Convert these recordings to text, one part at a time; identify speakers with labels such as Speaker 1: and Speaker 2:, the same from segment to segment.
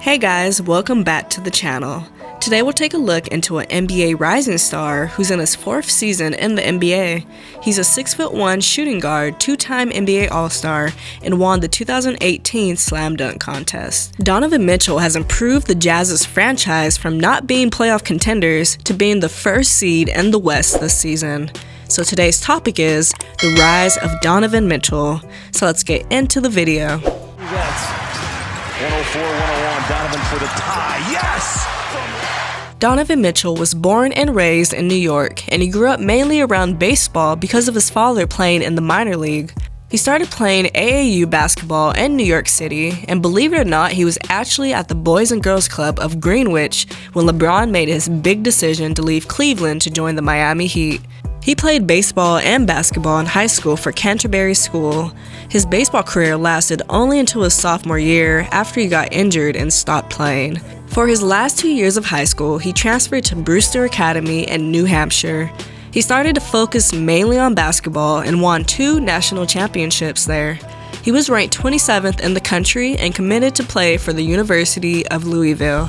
Speaker 1: Hey guys, welcome back to the channel. Today we'll take a look into an NBA rising star who's in his 4th season in the NBA. He's a 6'1" shooting guard, 2-time NBA All-Star, and won the 2018 Slam Dunk Contest. Donovan Mitchell has improved the Jazz's franchise from not being playoff contenders to being the first seed in the West this season. So today's topic is the rise of Donovan Mitchell. So let's get into the video.
Speaker 2: 104-101, Donovan for the tie, yes!
Speaker 1: Donovan Mitchell was born and raised in New York, and he grew up mainly around baseball because of his father playing in the minor league. He started playing AAU basketball in New York City, and believe it or not, he was actually at the Boys and Girls Club of Greenwich when LeBron made his big decision to leave Cleveland to join the Miami Heat. He played baseball and basketball in high school for Canterbury School. His baseball career lasted only until his sophomore year after he got injured and stopped playing. For his last 2 years of high school, he transferred to Brewster Academy in New Hampshire. He started to focus mainly on basketball and won 2 national championships there. He was ranked 27th in the country and committed to play for the University of Louisville.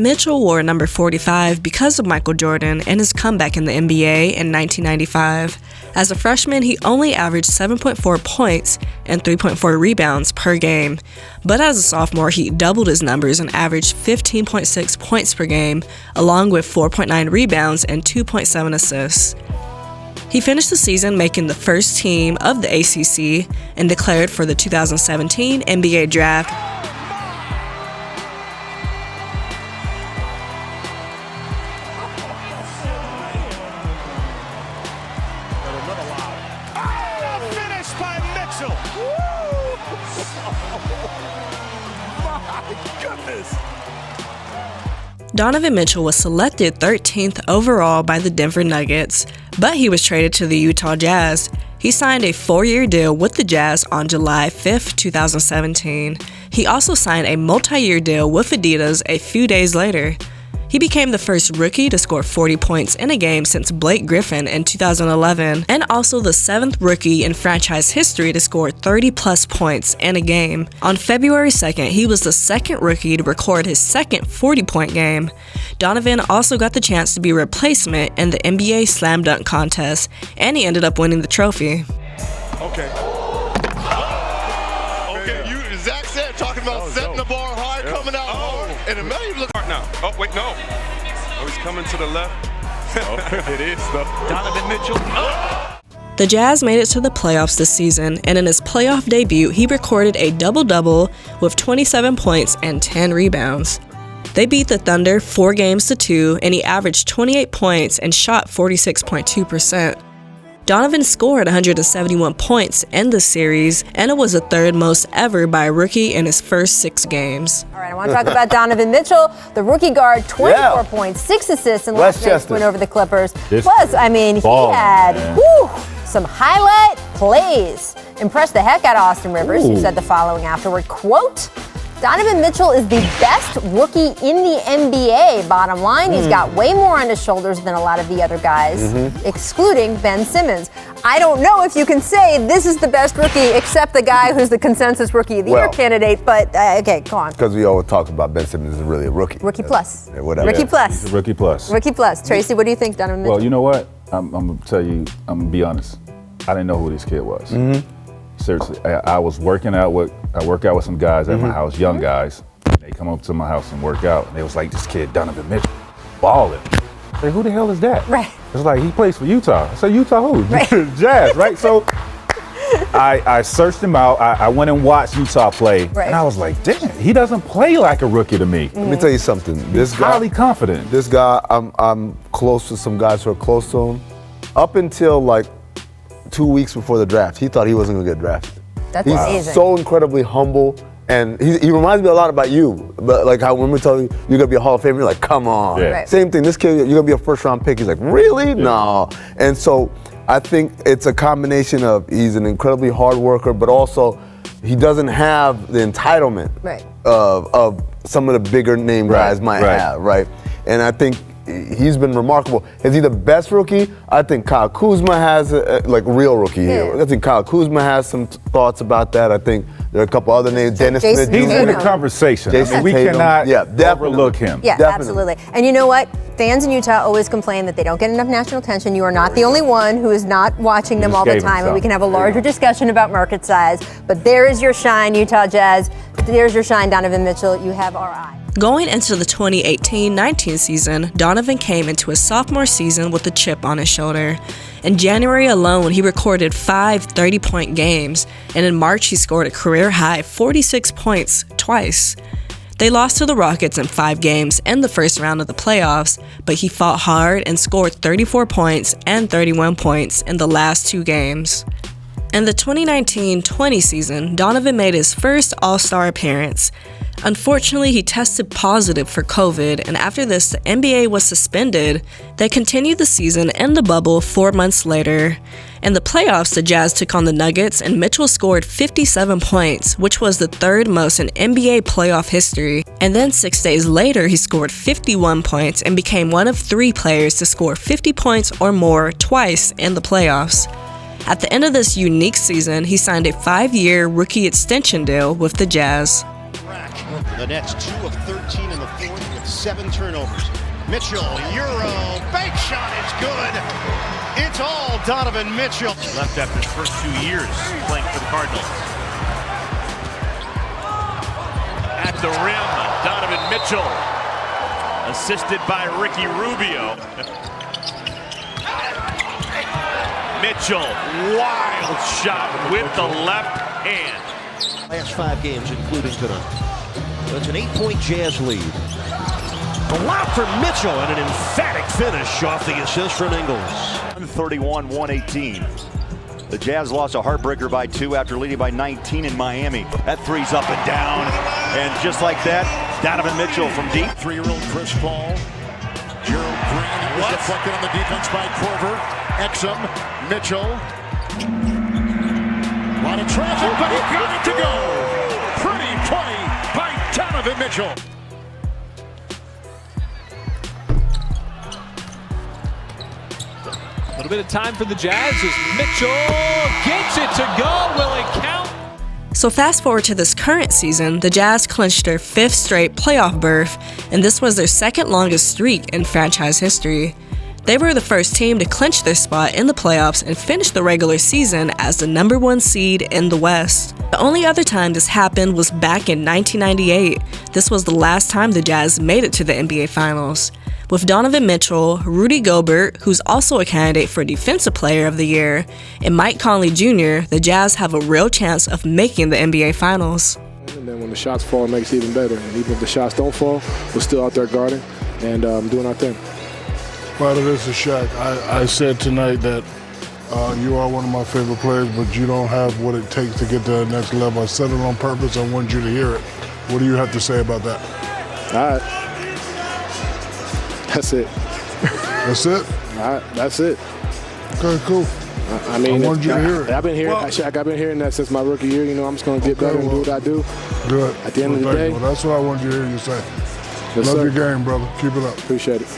Speaker 1: Mitchell wore number 45 because of Michael Jordan and his comeback in the NBA in 1995. As a freshman, he only averaged 7.4 points and 3.4 rebounds per game. But as a sophomore, he doubled his numbers and averaged 15.6 points per game, along with 4.9 rebounds and 2.7 assists. He finished the season making the first team of the ACC and declared for the 2017 NBA Draft. Donovan Mitchell was selected 13th overall by the Denver Nuggets, but he was traded to the Utah Jazz. He signed a 4-year deal with the Jazz on July 5, 2017. He also signed a multi-year deal with Adidas a few days later. He became the first rookie to score 40 points in a game since Blake Griffin in 2011, and also the 7th rookie in franchise history to score 30-plus points in a game. On February 2nd, he was the 2nd rookie to record his 2nd 40-point game. Donovan also got the chance to be a replacement in the NBA Slam Dunk Contest, and he ended up winning the trophy.
Speaker 2: Okay, Zach said, talking about setting the bar high, coming out hard, and the man look hard now.
Speaker 3: Oh, wait, no. Oh, he's coming to the left.
Speaker 2: Oh, it is, though.
Speaker 3: Donovan Mitchell. Oh.
Speaker 1: The Jazz made it to the playoffs this season, and in his playoff debut, he recorded a double-double with 27 points and 10 rebounds. They beat the Thunder 4-2, and he averaged 28 points and shot 46.2%. Donovan scored 171 points in the series, and it was the 3rd most ever by a rookie in his first 6 games.
Speaker 4: All right, I want to talk about Donovan Mitchell, the rookie guard, 24 points, 6 assists in last night's win over the Clippers. Plus, I mean, he had some highlight plays. Impressed the heck out of Austin Rivers, who said the following afterward, quote, Donovan Mitchell is the best rookie in the NBA. Bottom line, he's got way more on his shoulders than a lot of the other guys, excluding Ben Simmons. I don't know if you can say this is the best rookie except the guy who's the consensus rookie of the year candidate, but okay, go on.
Speaker 5: Because we always talk about Ben Simmons is really a rookie.
Speaker 4: Rookie plus.
Speaker 5: Yeah, whatever.
Speaker 4: Rookie plus.
Speaker 6: He's a rookie plus.
Speaker 4: Rookie plus. Tracy, what do you think, Donovan Mitchell?
Speaker 6: Well, you know what? I'm going to tell you, I'm going to be honest. I didn't know who this kid was. Seriously, I was working out I work out with some guys at my house, young guys. They come up to my house and work out, and they was like, this kid, Donovan Mitchell, balling. I said, who the hell is that?
Speaker 4: Right.
Speaker 6: It's like, he plays for Utah. I said, Utah who?
Speaker 4: Right.
Speaker 6: Jazz, right? So I searched him out. I went and watched Utah play, and I was like, damn, he doesn't play like a rookie to me.
Speaker 5: Let me tell you something. This guy,
Speaker 6: highly confident.
Speaker 5: This guy, I'm close to some guys who are close to him. Up until like 2 weeks before the draft, he thought he wasn't going to get drafted.
Speaker 4: That's
Speaker 5: He's
Speaker 4: amazing.
Speaker 5: so incredibly humble, and he reminds me a lot about you. But like how when we tell you you're gonna be a Hall of Famer, you're like, come on.
Speaker 6: Yeah.
Speaker 5: Same thing. This kid, you're gonna be a first-round pick. He's like, really? No. And so I think it's a combination of he's an incredibly hard worker, but also he doesn't have the entitlement of some of the bigger name guys might have, right? And I think he's been remarkable. Is he the best rookie? I think Kyle Kuzma has real rookie here. I think Kyle Kuzma has some thoughts about that. I think there are a couple other names. Dennis Smith.
Speaker 6: He's in the conversation. We cannot overlook him.
Speaker 4: Yeah, absolutely. And you know what? Fans in Utah always complain that they don't get enough national attention. You are not the only one who is not watching them all the time, and we can have a larger discussion about market size. But there is your shine, Utah Jazz. There's your shine, Donovan Mitchell. You have our eye.
Speaker 1: Going into the 2018-19 season, Donovan came into his sophomore season with a chip on his shoulder. In January alone, he recorded 5 30-point games, and in March he scored a career-high 46 points twice. They lost to the Rockets in 5 games in the first round of the playoffs, but he fought hard and scored 34 points and 31 points in the last 2 games. In the 2019-20 season, Donovan made his first All-Star appearance. Unfortunately, he tested positive for COVID, and after this, the NBA was suspended. They continued the season in the bubble 4 months later. In the playoffs, the Jazz took on the Nuggets, and Mitchell scored 57 points, which was the 3rd most in NBA playoff history. And then 6 days later, he scored 51 points and became one of 3 players to score 50 points or more twice in the playoffs. At the end of this unique season, he signed a 5-year rookie extension deal with the Jazz.
Speaker 2: The Nets 2 of 13 in the fourth with 7 turnovers. Mitchell, Euro, bank shot is good. It's all Donovan Mitchell.
Speaker 7: Left after his first 2 years playing for the Cardinals. At the rim, Donovan Mitchell, assisted by Ricky Rubio. Mitchell, wild shot with the left hand.
Speaker 8: Last 5 games, including tonight. It's an 8-point Jazz lead. A lot for Mitchell and an emphatic finish off the assist from Ingles.
Speaker 9: 131-118. The Jazz lost a heartbreaker by 2 after leading by 19 in Miami. That three's up and down. And just like that, Donovan Mitchell from deep.
Speaker 2: 3-year-old Chris Paul. Gerald Green, that was deflected on the defense by Korver. Exum, Mitchell. A lot of traffic, but he got it to go. Pretty play by Donovan Mitchell.
Speaker 10: A little bit of time for the Jazz as Mitchell gets it to go. Will it count?
Speaker 1: So fast forward to this current season, the Jazz clinched their 5th straight playoff berth, and this was their 2nd longest streak in franchise history. They were the first team to clinch their spot in the playoffs and finish the regular season as the number 1 seed in the West. The only other time this happened was back in 1998. This was the last time the Jazz made it to the NBA Finals. With Donovan Mitchell, Rudy Gobert, who's also a candidate for Defensive Player of the Year, and Mike Conley Jr., the Jazz have a real chance of making the NBA Finals.
Speaker 11: And then when the shots fall, it makes it even better. And even if the shots don't fall, we're still out there guarding and doing our thing.
Speaker 12: Part of this is Shaq. I said tonight that you are one of my favorite players, but you don't have what it takes to get to the next level. I said it on purpose. I want you to hear it. What do you have to say about that?
Speaker 11: All right. That's it.
Speaker 12: That's it?
Speaker 11: All right, that's it.
Speaker 12: Okay, cool.
Speaker 11: I mean,
Speaker 12: I want you to hear it.
Speaker 11: I've been hearing, Shaq, I've been hearing that since my rookie year. You know, I'm just going to get better and do what I do.
Speaker 12: Good.
Speaker 11: At the end of the day.
Speaker 12: Well, that's what I want you to hear you say. Love your game, brother. Keep it up.
Speaker 11: Appreciate it.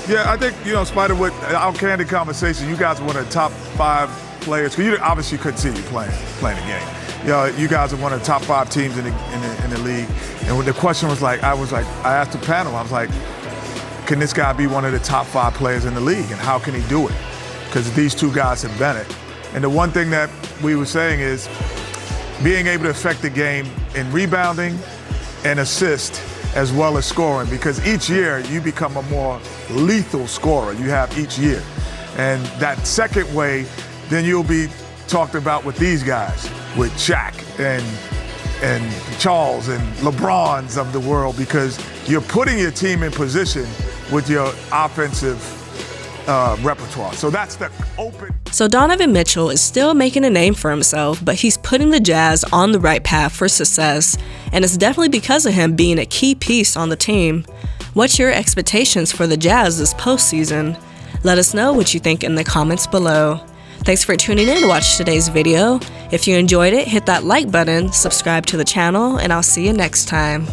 Speaker 13: Yeah, I think, in spite of what our candid conversation, you guys are one of the top 5 players. Because you obviously couldn't see you playing the game. You guys are one of the top 5 teams in the league. And when the question was I asked the panel, I was like, can this guy be one of the top 5 players in the league? And how can he do it? Because these 2 guys have done it. And the one thing that we were saying is being able to affect the game in rebounding and assist as well as scoring, because each year you become a more lethal scorer. You have each year. And that second way, then you'll be talked about with these guys, with Shaq and Charles and LeBrons of the world, because you're putting your team in position with your offensive repertoire. So that's the open.
Speaker 1: So Donovan Mitchell is still making a name for himself, but he's putting the Jazz on the right path for success, and it's definitely because of him being a key piece on the team. What's your expectations for the Jazz this postseason? Let us know what you think in the comments below. Thanks for tuning in to watch today's video. If you enjoyed it, hit that like button, subscribe to the channel, and I'll see you next time.